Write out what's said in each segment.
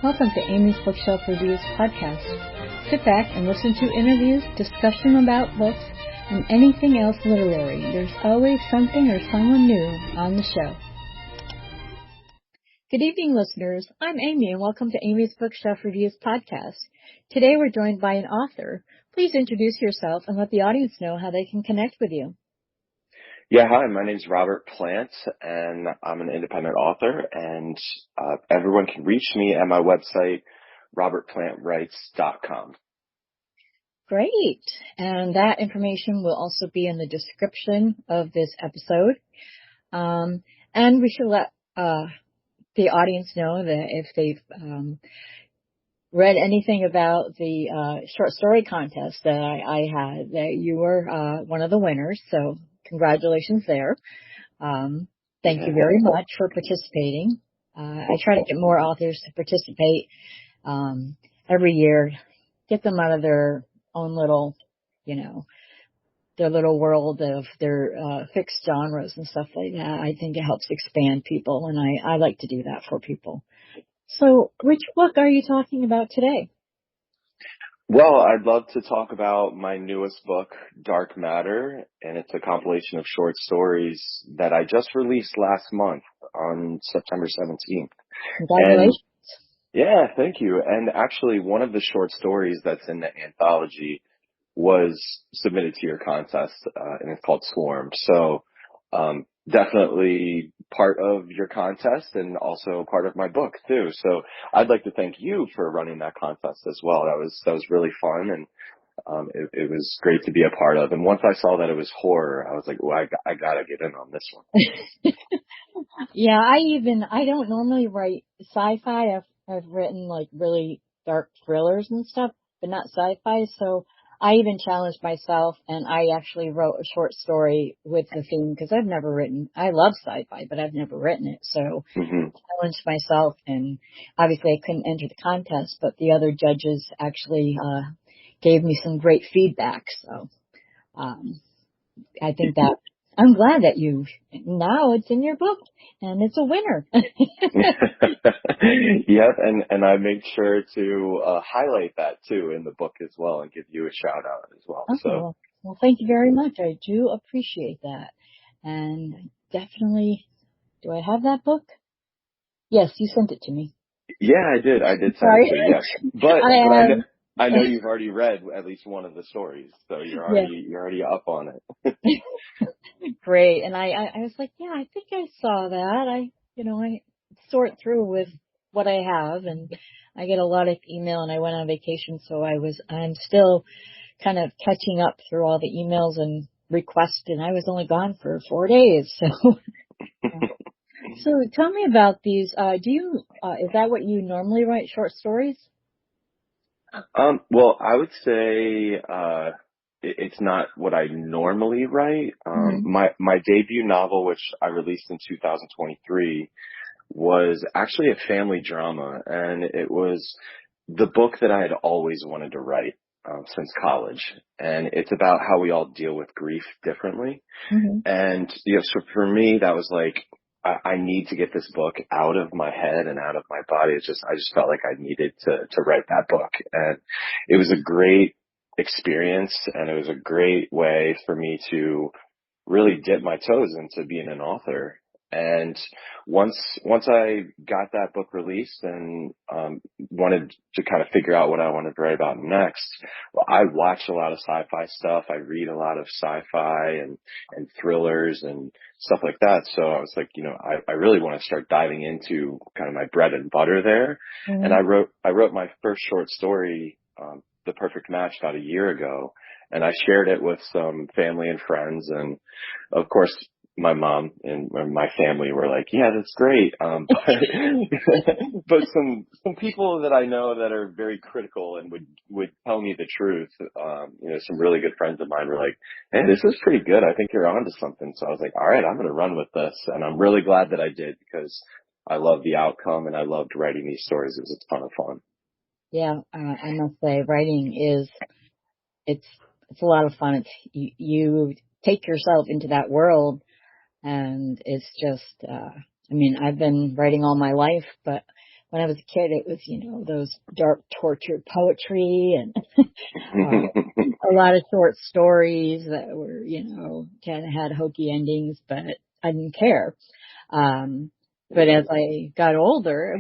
Welcome to Amy's Bookshelf Reviews podcast. Sit back and listen to interviews, discussion about books, and anything else literary. There's always something or someone new on the show. Good evening, listeners. I'm Amy, and welcome to Amy's Bookshelf Reviews podcast. Today we're joined by an author. Please introduce yourself and let the audience know how they can connect with you. Yeah, hi, my name's Robert Plant, and I'm an independent author, and everyone can reach me at my website, robertplantwrites.com. Great. And that information will also be in the description of this episode. And we should let the audience know that if they've read anything about the short story contest that I had, that you were one of the winners. So congratulations there. Thank you very much for participating. I try to get more authors to participate every year, get them out of their own little, their little world of their fixed genres and stuff like that. I think it helps expand people, and I like to do that for people. So which book are you talking about today? Well, I'd love to talk about my newest book, Dark Matter, and it's a compilation of short stories that I just released last month on September 17th. Congratulations. Yeah, thank you. And actually, one of the short stories that's in the anthology was submitted to your contest, and it's called Swarm. So definitely part of your contest and also part of my book too. So I'd like to thank you for running that contest as well. That was really fun, and it was great to be a part of. And once I saw that it was horror, I was like, well, I gotta get in on this one. Yeah, I don't normally write sci-fi. I've written like really dark thrillers and stuff, but not sci-fi. So I even challenged myself, and I actually wrote a short story with the theme because I love sci-fi, but I've never written it. So I challenged myself, and obviously I couldn't enter the contest, but the other judges actually gave me some great feedback. So I think that I'm glad that now it's in your book and it's a winner. Yep, and I made sure to highlight that too in the book as well and give you a shout out as well. Okay, So well, thank you very much. I do appreciate that. And definitely, do I have that book? Yes, you sent it to me. yeah, I did send Sorry. it to you, yes. But I know you've already read at least one of the stories, so you're already up on it. Great. And I was like, yeah, I think I saw that. I sort through with what I have, and I get a lot of email, and I went on vacation, so I'm still kind of catching up through all the emails and requests, and I was only gone for 4 days. So tell me about these. Is that what you normally write, short stories? Well, I would say it's not what I normally write. My debut novel, which I released in 2023, was actually a family drama, and it was the book that I had always wanted to write since college. And it's about how we all deal with grief differently. And so for me, that was like, I need to get this book out of my head and out of my body. I just felt like I needed to write that book. And it was a great experience, and it was a great way for me to really dip my toes into being an author. And once I got that book released and wanted to kind of figure out what I wanted to write about next, well, I watch a lot of sci-fi stuff. I read a lot of sci-fi and thrillers and stuff like that. So I was like, I really want to start diving into kind of my bread and butter there. And I wrote my first short story, The Perfect Match, about a year ago. And I shared it with some family and friends. And of course, my mom and my family were like, yeah, that's great. But some people that I know that are very critical and would tell me the truth. Some really good friends of mine were like, hey, this is pretty good. I think you're onto something. So I was like, all right, I'm going to run with this. And I'm really glad that I did, because I love the outcome and I loved writing these stories. It was a ton of fun. Yeah, I must say, writing it's a lot of fun. You take yourself into that world, and it's just, I've been writing all my life, but when I was a kid, it was, those dark tortured poetry and a lot of short stories that were, kind of had hokey endings, but I didn't care. But as I got older,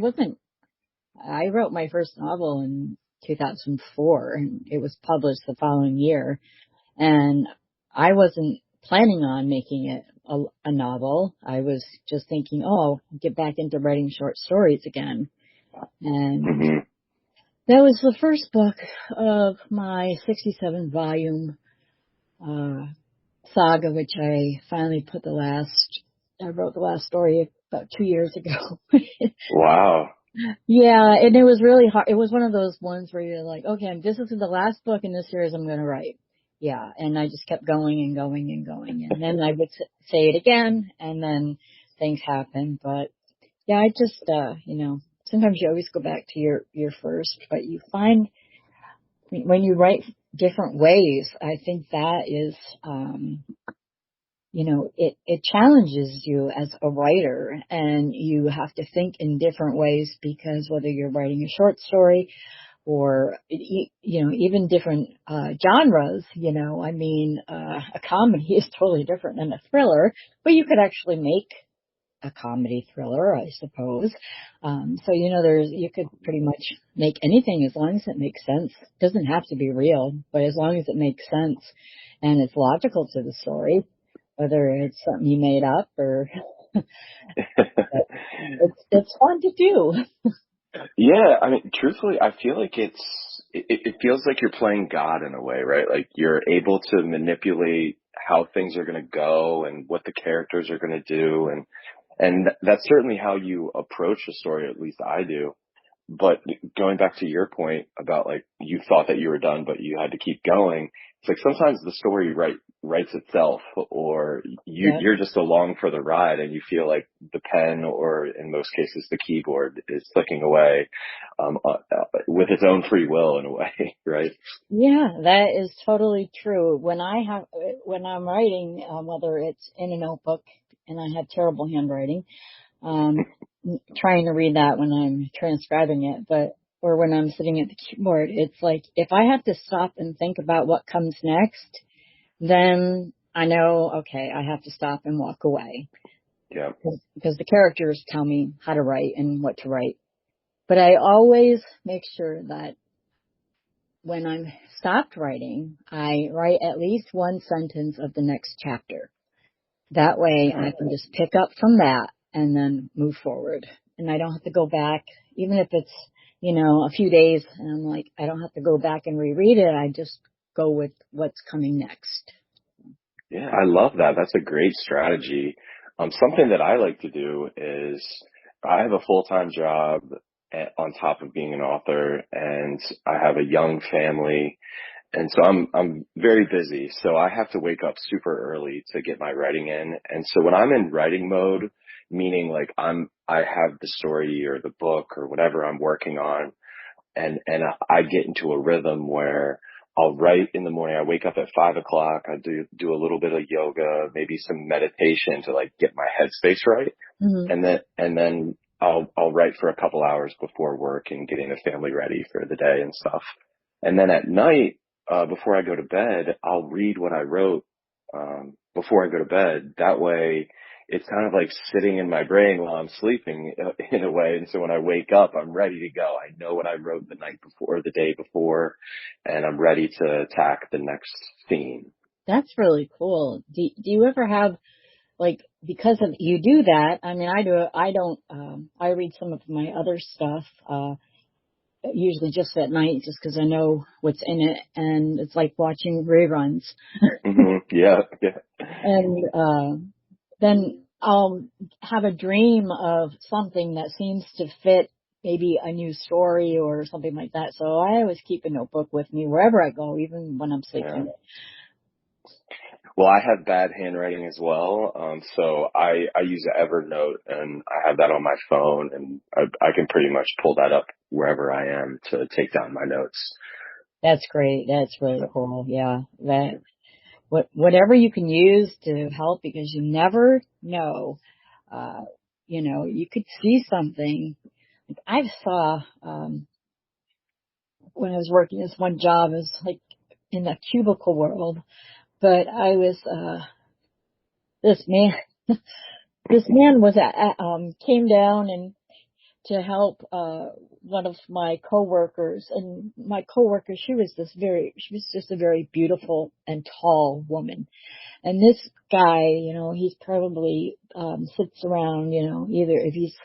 I wrote my first novel in 2004 and it was published the following year. And I wasn't planning on making it a novel. I was just thinking, I'll get back into writing short stories again. And that was the first book of my 67 volume saga, which I finally I wrote the last story about 2 years ago. Wow. Yeah, and it was really hard. It was one of those ones where you're like, okay, this is the last book in this series I'm going to write. Yeah, and I just kept going and going and going. And then I would say it again, and then things happen. But yeah, I just, sometimes you always go back to your first, but you find when you write different ways, I think that is, it challenges you as a writer, and you have to think in different ways, because whether you're writing a short story or, even different genres, a comedy is totally different than a thriller, but you could actually make a comedy thriller, I suppose. So, you could pretty much make anything as long as it makes sense. It doesn't have to be real, but as long as it makes sense and it's logical to the story, whether it's something you made up or it's fun to do. Yeah, I mean, truthfully, I feel like it feels like you're playing God in a way, right? Like you're able to manipulate how things are going to go and what the characters are going to do, and that's certainly how you approach a story. At least I do. But going back to your point about like you thought that you were done, but you had to keep going. It's like sometimes the story writes itself, or you're just along for the ride, and you feel like the pen, or in most cases the keyboard, is clicking away with its own free will in a way, right? Yeah, that is totally true. When I'm writing, whether it's in a notebook, and I have terrible handwriting, trying to read that when I'm transcribing it, or when I'm sitting at the keyboard, it's like, if I have to stop and think about what comes next, then I know, okay, I have to stop and walk away. Yeah. Because the characters tell me how to write and what to write. But I always make sure that when I'm stopped writing, I write at least one sentence of the next chapter. That way I can just pick up from that and then move forward. And I don't have to go back, even if it's, a few days, and I'm like, I don't have to go back and reread it. I just go with what's coming next. Yeah, I love that. That's a great strategy. Something that I like to do is I have a full-time job on top of being an author, and I have a young family. And so I'm very busy. So I have to wake up super early to get my writing in. And so when I'm in writing mode, meaning like I have the story or the book or whatever I'm working on, and I get into a rhythm where I'll write in the morning. I wake up at 5 o'clock. I do a little bit of yoga, maybe some meditation to like get my headspace right. Mm-hmm. And then I'll write for a couple hours before work and getting the family ready for the day and stuff. And then at night, before I go to bed, I'll read what I wrote, before I go to bed. That way it's kind of like sitting in my brain while I'm sleeping in a way. And so when I wake up, I'm ready to go. I know what I wrote the night before, the day before, and I'm ready to attack the next scene. That's really cool. Do you ever have, like, because of you do that? I mean, I do it. I don't. I read some of my other stuff, usually just at night, just because I know what's in it, and it's like watching reruns. Yeah. And then I'll have a dream of something that seems to fit maybe a new story or something like that. So I always keep a notebook with me wherever I go, even when I'm sleeping. Yeah. Well, I have bad handwriting as well. So I use Evernote, and I have that on my phone, and I can pretty much pull that up wherever I am to take down my notes. That's great. That's really cool. Yeah. Whatever you can use to help, because you never know, you could see something I saw, when I was working this one job, it was like in the cubicle world, but I was, this man, was, came down and to help, one of my coworkers, and my coworker, she was just a very beautiful and tall woman. And this guy, he's probably, sits around, either if he's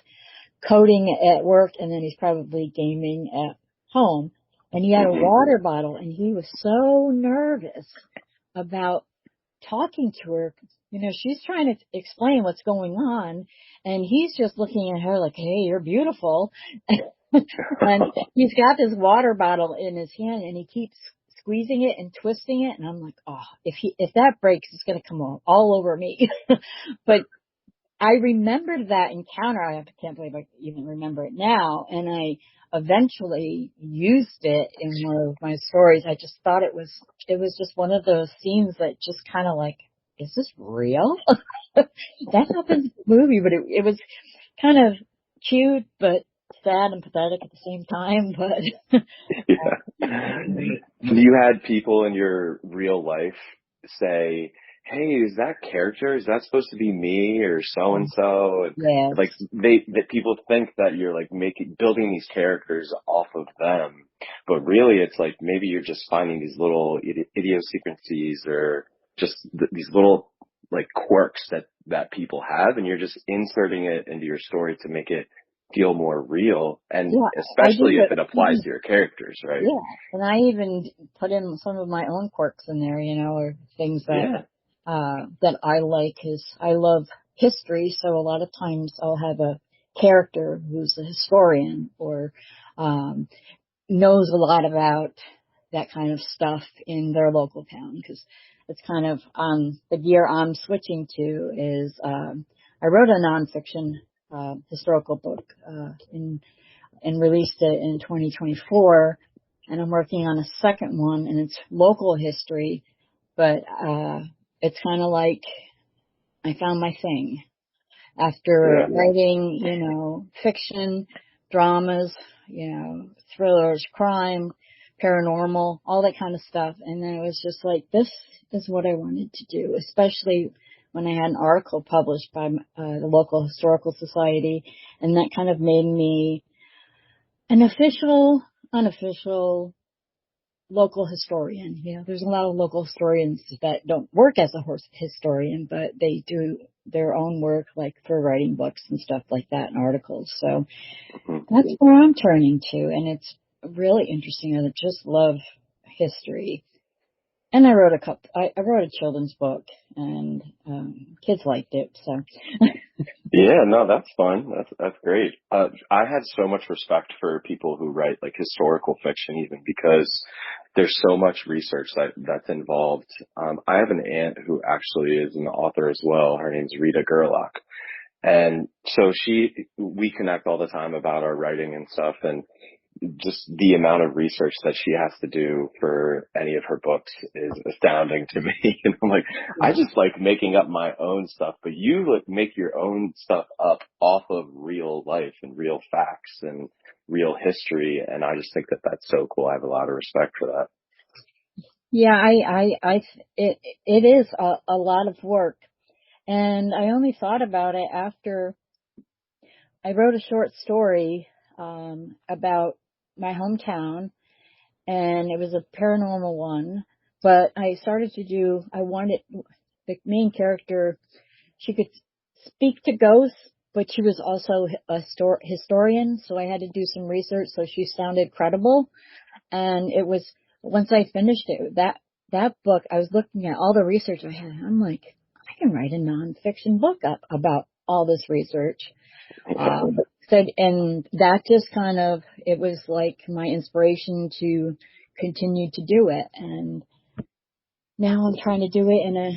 coding at work and then he's probably gaming at home. And he had a water bottle and he was so nervous about talking to her. She's trying to explain what's going on and he's just looking at her like, hey, you're beautiful. And he's got this water bottle in his hand and he keeps squeezing it and twisting it. And I'm like, oh, if that breaks, it's going to come all over me. But I remembered that encounter. I can't believe I even remember it now. And I eventually used it in one of my stories. I just thought it was just one of those scenes that just kind of like, is this real? That happens in the movie, but it was kind of cute, but sad and pathetic at the same time. But yeah. You had people in your real life say, hey, is that character, is that supposed to be me or so and so? Yeah. Like that people think that you're like building these characters off of them, but really it's like maybe you're just finding these little idiosyncrasies or just these little like quirks that people have, and you're just inserting it into your story to make it feel more real, and especially if it applies to your characters, right? Yeah, and I even put in some of my own quirks in there, or things that that I like. I love history, so a lot of times I'll have a character who's a historian or knows a lot about that kind of stuff in their local town, because it's kind of the gear I'm switching to is I wrote a nonfiction historical book and released it in 2024, and I'm working on a second one, and it's local history, but it's kind of like I found my thing after writing, fiction, dramas, thrillers, crime, paranormal, all that kind of stuff. And then it was just like, this is what I wanted to do, especially when I had an article published by the local historical society, and that kind of made me an official, unofficial local historian. There's a lot of local historians that don't work as a historian, but they do their own work, like for writing books and stuff like that and articles. So that's where I'm turning to, and it's really interesting. I just love history. And I wrote I wrote a children's book, and kids liked it. So yeah, no, that's fun. That's great. I had so much respect for people who write like historical fiction, even because there's so much research that's involved. I have an aunt who actually is an author as well. Her name's Rita Gerlach, and so we connect all the time about our writing and stuff, and just the amount of research that she has to do for any of her books is astounding to me. And I'm like, I just like making up my own stuff, but you like make your own stuff up off of real life and real facts and real history. And I just think that that's so cool. I have a lot of respect for that. Yeah, it is a lot of work. And I only thought about it after I wrote a short story, about my hometown, and it was a paranormal one, but I wanted the main character, she could speak to ghosts, but she was also a historian, so I had to do some research so she sounded credible. And it was, once I finished it, that book, I was looking at all the research I had, and I'm like, I can write a nonfiction book about all this research. And that just kind of, it was like my inspiration to continue to do it. And now I'm trying to do it in a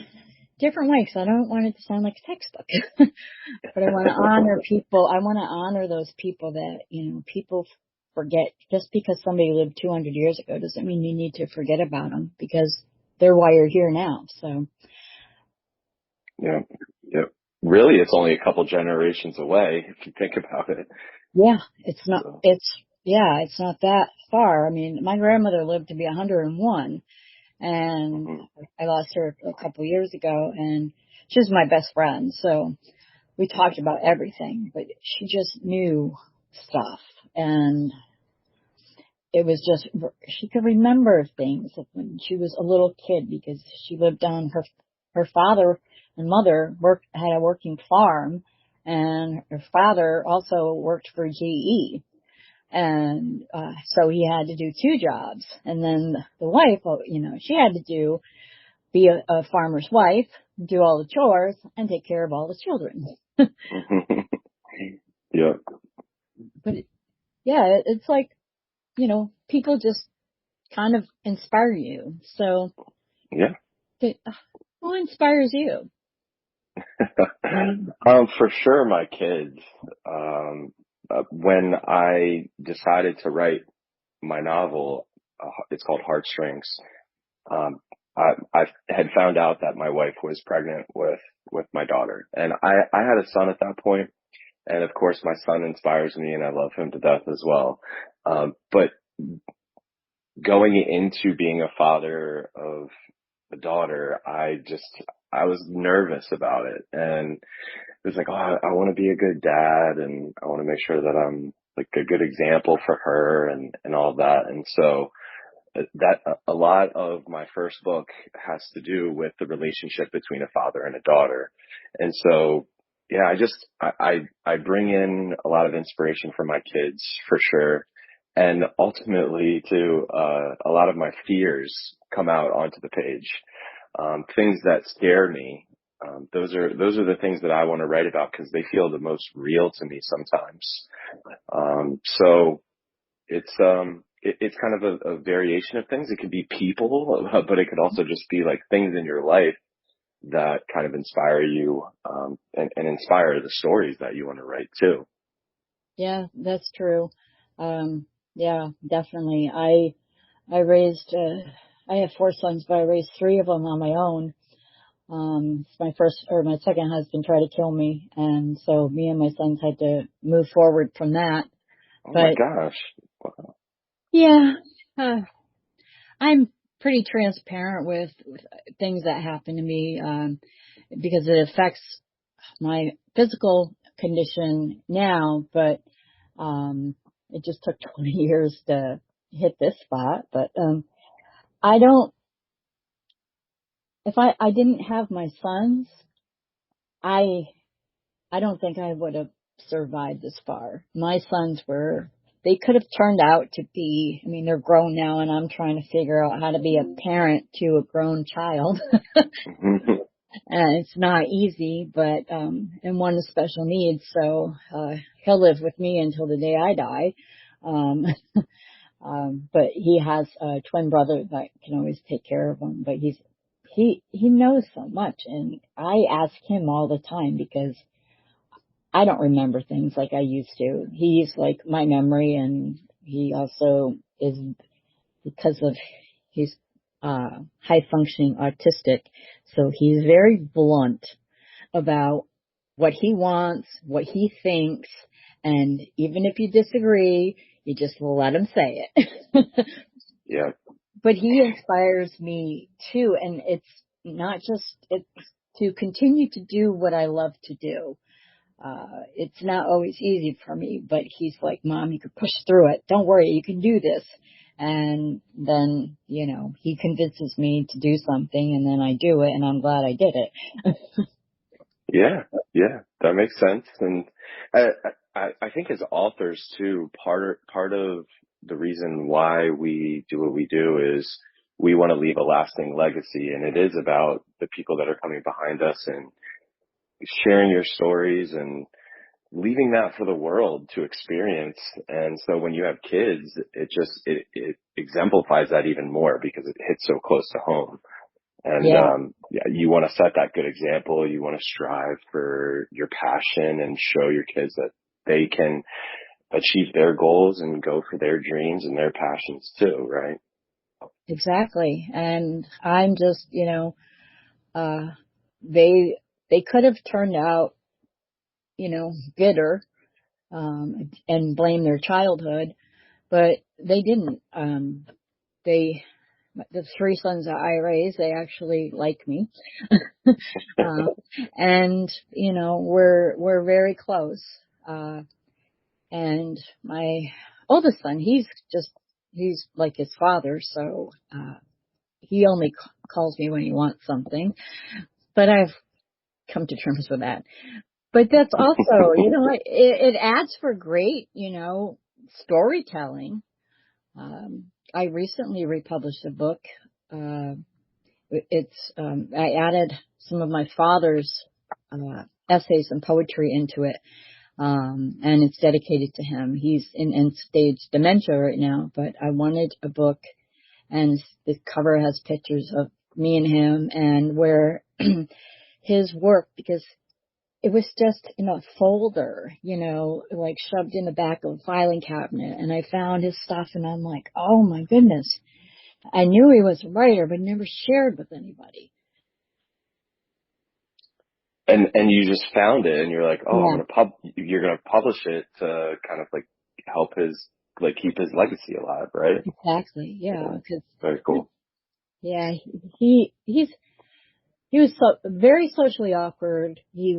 different way, because I don't want it to sound like a textbook. But I want to honor people. I want to honor those people that, people forget. Just because somebody lived 200 years ago doesn't mean you need to forget about them, because they're why you're here now. So. Yeah. Really, it's only a couple generations away if you think about it. Yeah, it's not, So, it's not that far. I mean, my grandmother lived to be 101, and hmm I lost her a couple years ago, and she was my best friend. So we talked about everything, but she just knew stuff. And it was just, she could remember things when she was a little kid because she lived on her father and mother had a working farm, and her father also worked for GE. And, so he had to do two jobs. And then the wife, she had to be a farmer's wife, do all the chores, and take care of all the children. yeah, But yeah, it's like, people just kind of inspire you. So, yeah. who inspires you? For sure, my kids. Um, when I decided to write my novel, it's called Heartstrings. Um, I had found out that my wife was pregnant with my daughter, and I had a son at that point, and of course, my son inspires me, and I love him to death as well. But going into being a father of a daughter, I was nervous about it, and it was like, oh, I want to be a good dad, and I want to make sure that I'm like a good example for her, and all that. And so that a lot of my first book has to do with the relationship between a father and a daughter. And so, yeah, I bring in a lot of inspiration from my kids for sure. And ultimately to, a lot of my fears come out onto the page. Things that scare me. Those are the things that I want to write about because they feel the most real to me sometimes. So it's kind of a variation of things. It could be people, but it could also just be like things in your life that kind of inspire you, and inspire the stories that you want to write too. Yeah, that's true. Yeah, definitely. I raised, I have four sons, but I raised three of them on my own. My second husband tried to kill me, and so me and my sons had to move forward from that. Oh my But gosh. yeah, uh, I'm pretty transparent with things that happen to me, because it affects my physical condition now, but, it just took 20 years to hit this spot. But, I don't, if I didn't have my sons, I I don't think I would have survived this far. My sons they could have turned out to be, I mean, they're grown now, and I'm trying to figure out how to be a parent to a grown child. And it's not easy, but, and one is special needs, so, he'll live with me until the day I die. Um, but he has a twin brother that can always take care of him, but he knows so much, and I ask him all the time because I don't remember things like I used to. He's like my memory, and he also is, because of he's high functioning autistic, so he's very blunt about what he wants, what he thinks, and even if you disagree, you just let him say it. Yeah. But he inspires me too, and it's to continue to do what I love to do. It's not always easy for me, but he's like, Mom, you could push through it. Don't worry, you can do this. And then, he convinces me to do something, and then I do it, and I'm glad I did it. Yeah. Yeah. That makes sense. And I, I think as authors too, part of the reason why we do what we do is we want to leave a lasting legacy. And it is about the people that are coming behind us and sharing your stories and leaving that for the world to experience. And so when you have kids, it exemplifies that even more because it hits so close to home. And, Yeah, yeah, you want to set that good example. You want to strive for your passion and show your kids that they can achieve their goals and go for their dreams and their passions too, right? exactly. And I'm just, uh, they, they could have turned out, bitter, and blame their childhood, but they didn't. The three sons that I raised, they actually like me. And, we're very close. And my oldest son, he's like his father. So, he only calls me when he wants something, but I've come to terms with that. But that's also, it adds for great, storytelling. I recently republished a book. I added some of my father's essays and poetry into it, and it's dedicated to him. He's in end-stage dementia right now, but I wanted a book, and the cover has pictures of me and him, and where his work, because it was just in a folder, like shoved in the back of a filing cabinet. And I found his stuff and I'm like, oh my goodness. I knew he was a writer, but never shared with anybody. And you just found it and you're like, oh, Yeah. you're going to publish it to kind of like help keep his legacy alive, right? Exactly. Yeah. Yeah. Very cool. Yeah. He was very socially awkward. He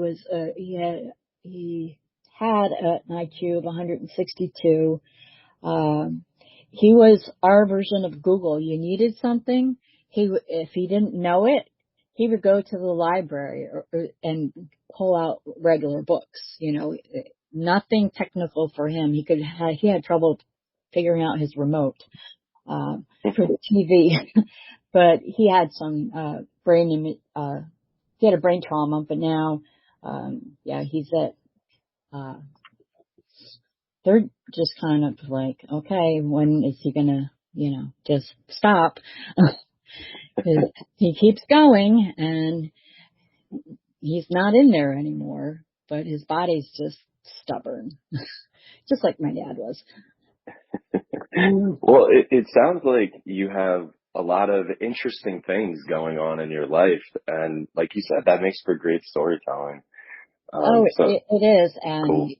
had an IQ of 162. He was our version of Google. You needed something, if he didn't know it, he would go to the library and pull out regular books. Nothing technical for him. He had trouble figuring out his remote for the TV, but he had some he had a brain trauma. But now, he's at. They're just kind of like, okay, when is he gonna, just stop? He keeps going, and he's not in there anymore, but his body's just stubborn, just like my dad was. Well, it sounds like you have a lot of interesting things going on in your life, and like you said, that makes for great storytelling. It is, and cool.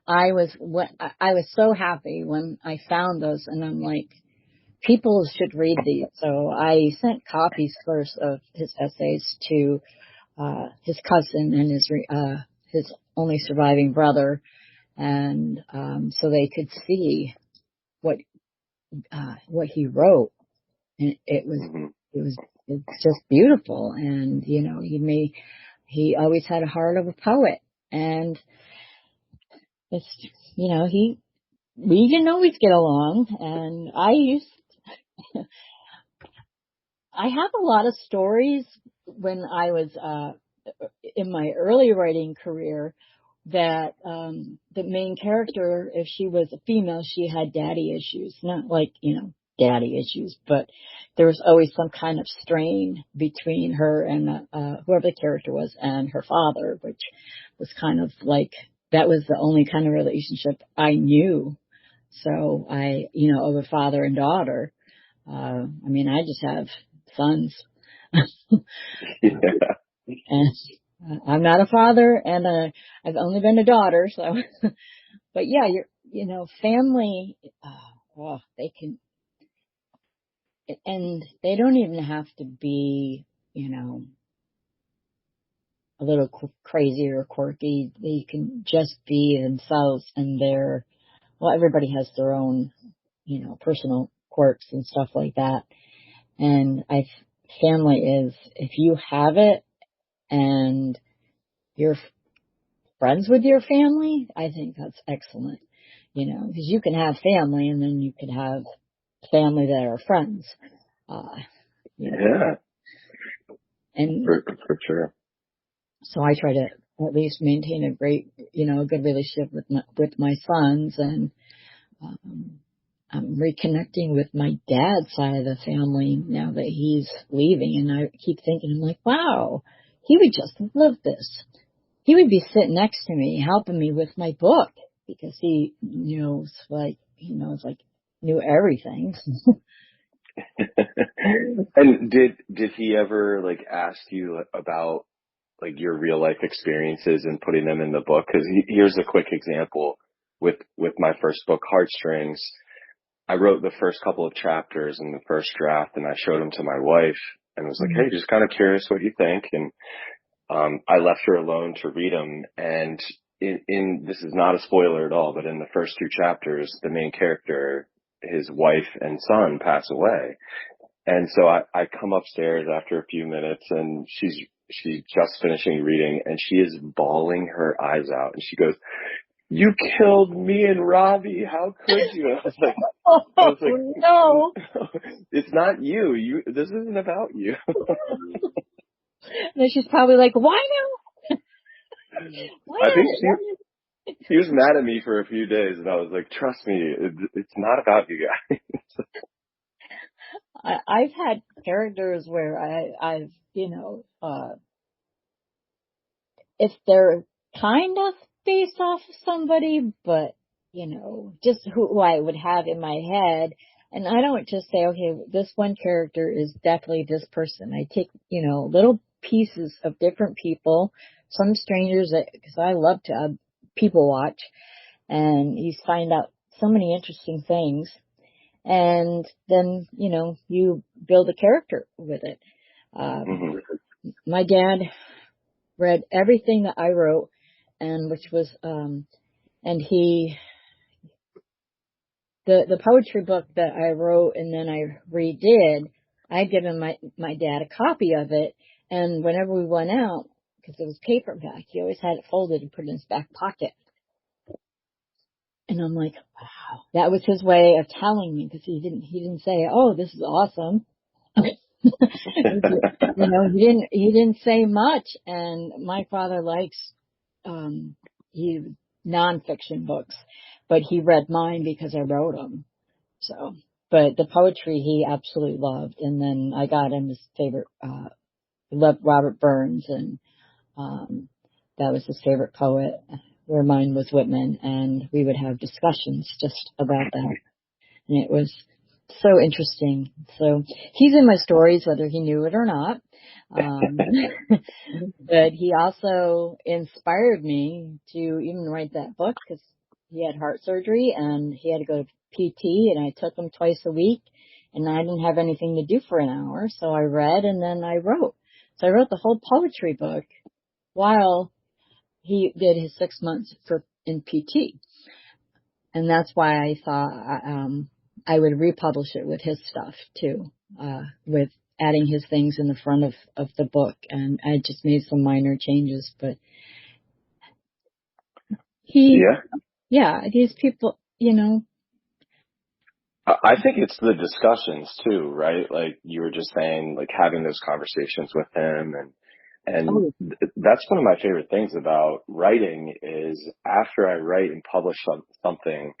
I was so happy when I found those, and I'm like, people should read these. So I sent copies first of his essays to his cousin and his only surviving brother, and so they could see what he wrote, and it's just beautiful. And he always had a heart of a poet, and it's we didn't always get along, and I have a lot of stories when I was in my early writing career that the main character, if she was a female, she had daddy issues. Not like, daddy issues, but there was always some kind of strain between her and whoever the character was and her father, which was kind of like, that was the only kind of relationship I knew. So of a father and daughter. I just have sons. Yeah. And I'm not a father, and I've only been a daughter. So, but yeah, family. They can, and they don't even have to be, a little crazy or quirky. They can just be themselves, and everybody has their own, personal quirks and stuff like that. And family is, if you have it and you're friends with your family, I think that's excellent, because you can have family and then you could have family that are friends. Yeah. And for sure. So I try to at least maintain a good relationship with my sons, and I'm reconnecting with my dad's side of the family now that he's leaving. And I keep thinking, I'm like, wow, he would just love this. He would be sitting next to me, helping me with my book, because he knew everything. And did he ever ask you about like your real life experiences and putting them in the book. Cause here's a quick example with my first book, Heartstrings. I wrote the first couple of chapters in the first draft and I showed them to my wife and was like, hey, just kind of curious what you think. And, I left her alone to read them. And in this is not a spoiler at all, but in the first two chapters, the main character, his wife and son pass away. And so I come upstairs after a few minutes and she's just finishing reading and she is bawling her eyes out and she goes, you killed me and Robbie. How could you? I was like, no, it's not you. This isn't about you. And she's probably like, why now? I think she was mad at me for a few days and I was like, trust me, it's not about you guys. I've had characters where I've, if they're kind of based off of somebody, but, just who I would have in my head. And I don't just say, okay, this one character is definitely this person. I take, little pieces of different people, some strangers, because I love to people watch, and you find out so many interesting things. And then, you build a character with it. My dad read everything that I wrote, and which was, and the poetry book that I wrote and then I redid, I'd given my dad a copy of it. And whenever we went out, because it was paperback, he always had it folded and put it in his back pocket. And I'm like, wow, that was his way of telling me, because he didn't say, oh, this is awesome. He didn't say much. And my father likes, nonfiction books, but he read mine because I wrote them. So, but the poetry he absolutely loved. And then I got him his favorite, he loved Robert Burns, and, that was his favorite poet, where mine was Whitman, and we would have discussions just about that. And it was so interesting. So he's in my stories, whether he knew it or not. But he also inspired me to even write that book, because he had heart surgery and he had to go to PT, and I took him twice a week, and I didn't have anything to do for an hour. So I read and then I wrote. So I wrote the whole poetry book while he did his 6 months in PT. And that's why I thought, I would republish it with his stuff too, with adding his things in the front of the book. And I just made some minor changes, but these people, I think it's the discussions too, right? Like you were just saying, like having those conversations with him, and that's one of my favorite things about writing is after I write and publish something,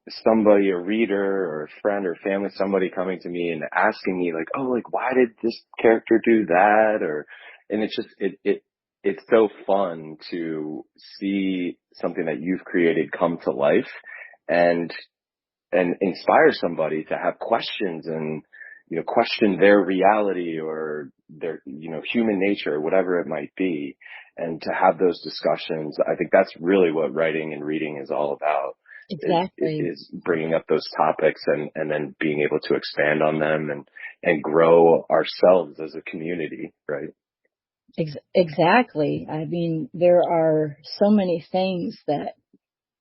somebody, a reader or a friend or family, somebody coming to me and asking me like, oh, like why did this character do that? And it's just, it's so fun to see something that you've created come to life and inspire somebody to have questions and, question their reality or their, human nature, whatever it might be. And to have those discussions, I think that's really what writing and reading is all about. Exactly. Is bringing up those topics and then being able to expand on them and grow ourselves as a community, right? Exactly. I mean, there are so many things that,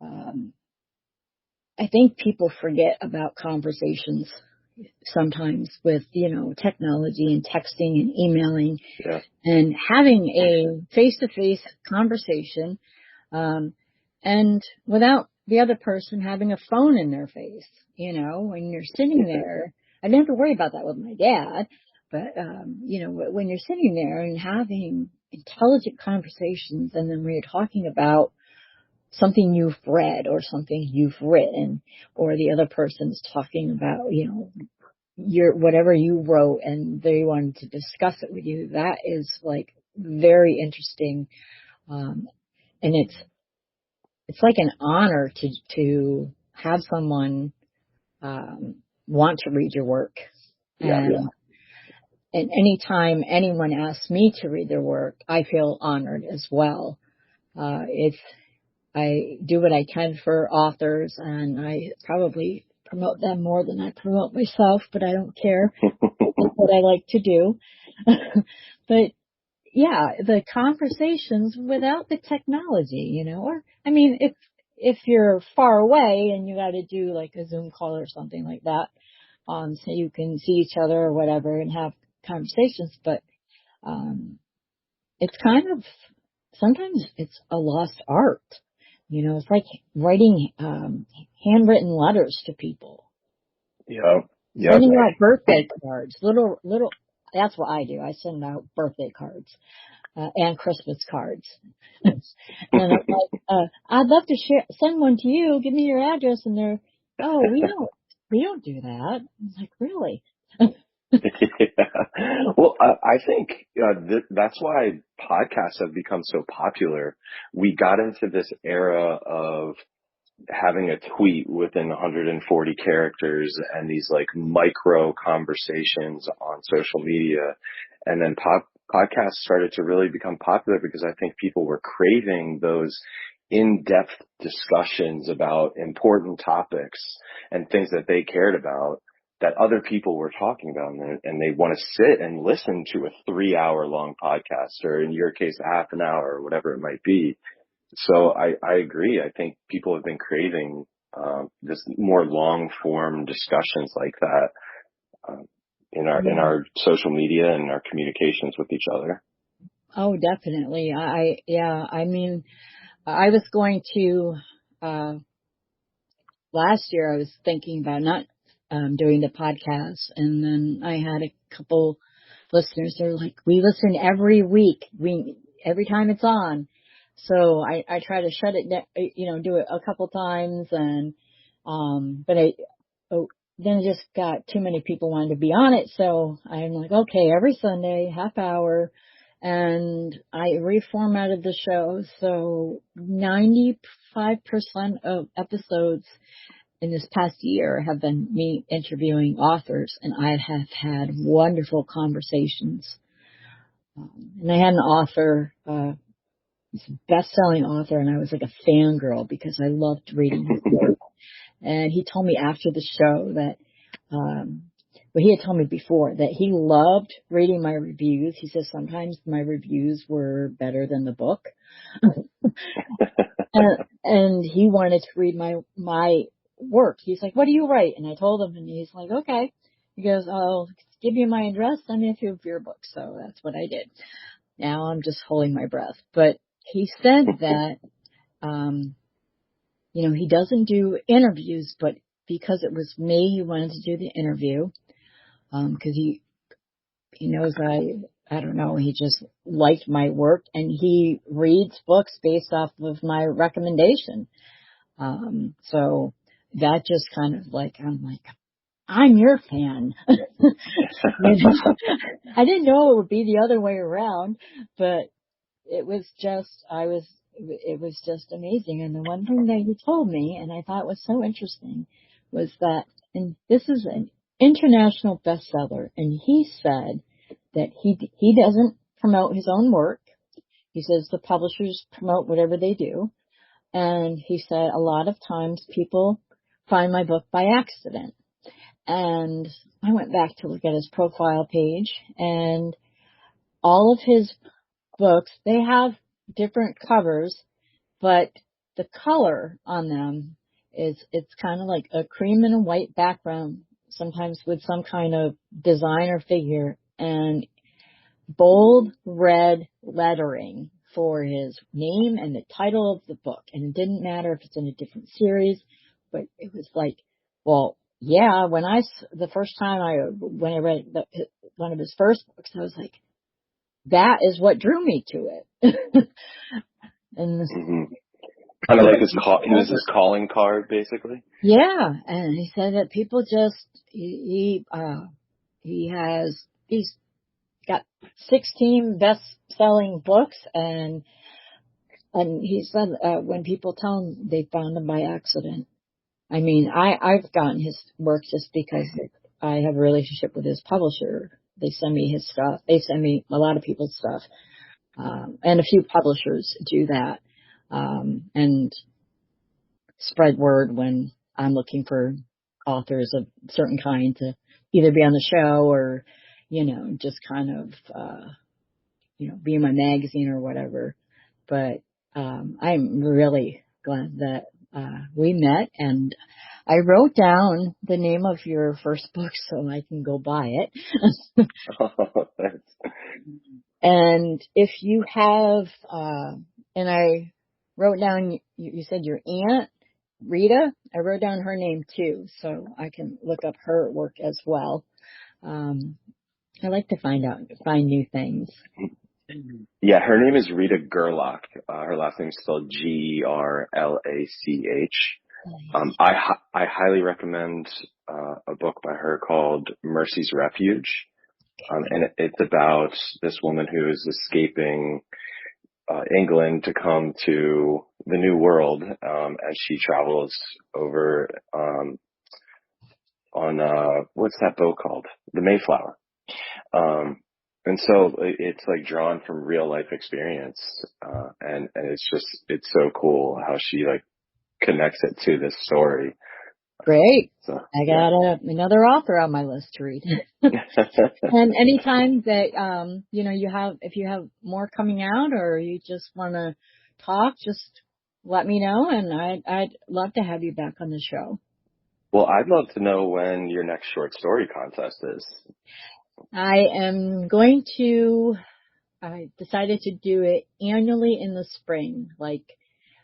I think people forget about conversations sometimes with, technology and texting and emailing, and having a face-to-face conversation, and without the other person having a phone in their face, when you're sitting there. I didn't have to worry about that with my dad, but, when you're sitting there and having intelligent conversations, and then when you're talking about something you've read or something you've written, or the other person's talking about, your whatever you wrote, and they wanted to discuss it with you, that is like very interesting. And it's like an honor to have someone want to read your work. And and anytime anyone asks me to read their work, I feel honored as well. I do what I can for authors, and I probably promote them more than I promote myself, but I don't care. That's what I like to do. But yeah, the conversations without the technology, or, I mean, if you're far away and you got to do like a Zoom call or something like that, so you can see each other or whatever and have conversations, but, it's kind of, sometimes it's a lost art. It's like writing, handwritten letters to people. Yeah. Yeah. Sending out birthday cards, little, that's what I do. I send out birthday cards, and Christmas cards. And I'm like, I'd love to send one to you. Give me your address. And they're, oh, we don't do that. I'm like, really? Yeah. Well, I think that's why podcasts have become so popular. We got into this era of having a tweet within 140 characters and these like micro conversations on social media. And then podcasts started to really become popular because I think people were craving those in-depth discussions about important topics and things that they cared about that other people were talking about, and they want to sit and listen to a 3-hour long podcast, or in your case, a half an hour, or whatever it might be. So I agree. I think people have been craving this more long form discussions like that in our social media and our communications with each other. Oh, definitely. I mean, I was going to, last year I was thinking about not doing the podcast, and then I had a couple listeners that are like, we listen every week, every time it's on. So I try to shut it down, do it a couple times, and but then it just got too many people wanting to be on it, so I'm like, okay, every Sunday, half hour. And I reformatted the show, so 95% of episodes in this past year have been me interviewing authors, and I have had wonderful conversations. And I had an author, best-selling author, and I was like a fangirl because I loved reading his work. And he told me after the show that, well, he had told me before that he loved reading my reviews. He says sometimes my reviews were better than the book. and he wanted to read my work. He's like, what do you write? And I told him, and he's like, okay. He goes, I'll give you my address, send me a few of your books. So that's what I did. Now I'm just holding my breath. But he said that, he doesn't do interviews, but because it was me, he wanted to do the interview. Cause he knows I don't know, he just liked my work, and he reads books based off of my recommendation. So that just kind of like, I'm your fan. I didn't know it would be the other way around, but it was just amazing. And the one thing that he told me, and I thought was so interesting, was that, and this is an international bestseller, and he said that he doesn't promote his own work. He says the publishers promote whatever they do. And he said a lot of times people find my book by accident. And I went back to look at his profile page, and all of his books, they have different covers, but the color on them it's kind of like a cream and a white background, sometimes with some kind of design or figure, and bold red lettering for his name and the title of the book. And it didn't matter if it's in a different series, but it was like, well, yeah, the first time when I read one of his first books, I was like, that is what drew me to it. And kind of like he was his calling card, basically. Yeah, and he said that people just he's got 16 best-selling books, and he said when people tell him they found him by accident. I mean, I've gotten his work just because I have a relationship with his publisher, They send me his stuff. They send me a lot of people's stuff. And a few publishers do that. And spread word when I'm looking for authors of certain kind to either be on the show or, just kind of, be in my magazine or whatever. But, I'm really glad that, we met, and I wrote down the name of your first book so I can go buy it. Thanks. And if you have, and I wrote down, you said your aunt, Rita, I wrote down her name too, so I can look up her work as well. I like to find new things. Yeah, her name is Rita Gerlach. Her last name is spelled Gerlach. I highly recommend a book by her called Mercy's Refuge. And it's about this woman who is escaping England to come to the New World, as she travels over on what's that boat called? The Mayflower. And so it's like drawn from real life experience, and it's so cool how she like connects it to this story. Great. So, I got another author on my list to read. And anytime that, if you have more coming out or you just want to talk, just let me know, and I'd love to have you back on the show. Well, I'd love to know when your next short story contest is. I decided to do it annually in the spring, like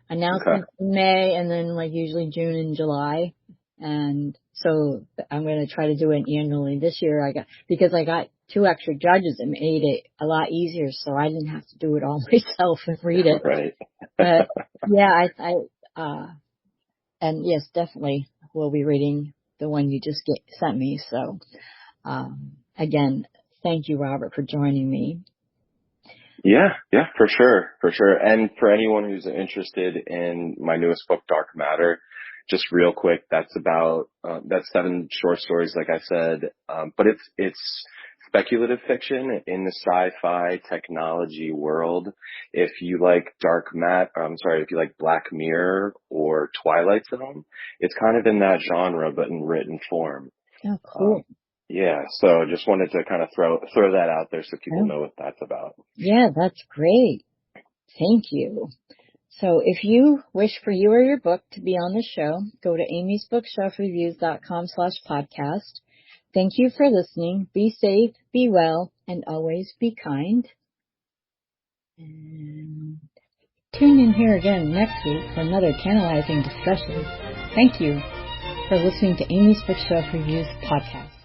announcements in May and then like usually June and July. And so I'm going to try to do it annually this year. Because I got 2 extra judges, it made it a lot easier. So I didn't have to do it all myself and read it. Right. But yeah, and yes, definitely we'll be reading the one you just sent me. So, again, thank you, Robert, for joining me. Yeah, for sure. And for anyone who's interested in my newest book, Dark Matter, just real quick, that's 7 short stories, like I said. But it's speculative fiction in the sci-fi technology world. If you like if you like Black Mirror or Twilight Zone, it's kind of in that genre, but in written form. Oh, cool. Yeah, so just wanted to kind of throw that out there so people know what that's about. Yeah, that's great. Thank you. So if you wish for you or your book to be on the show, go to amysbookshelfreviews.com/podcast. Thank you for listening. Be safe, be well, and always be kind. And tune in here again next week for another tantalizing discussion. Thank you for listening to Amy's Bookshelf Reviews podcast.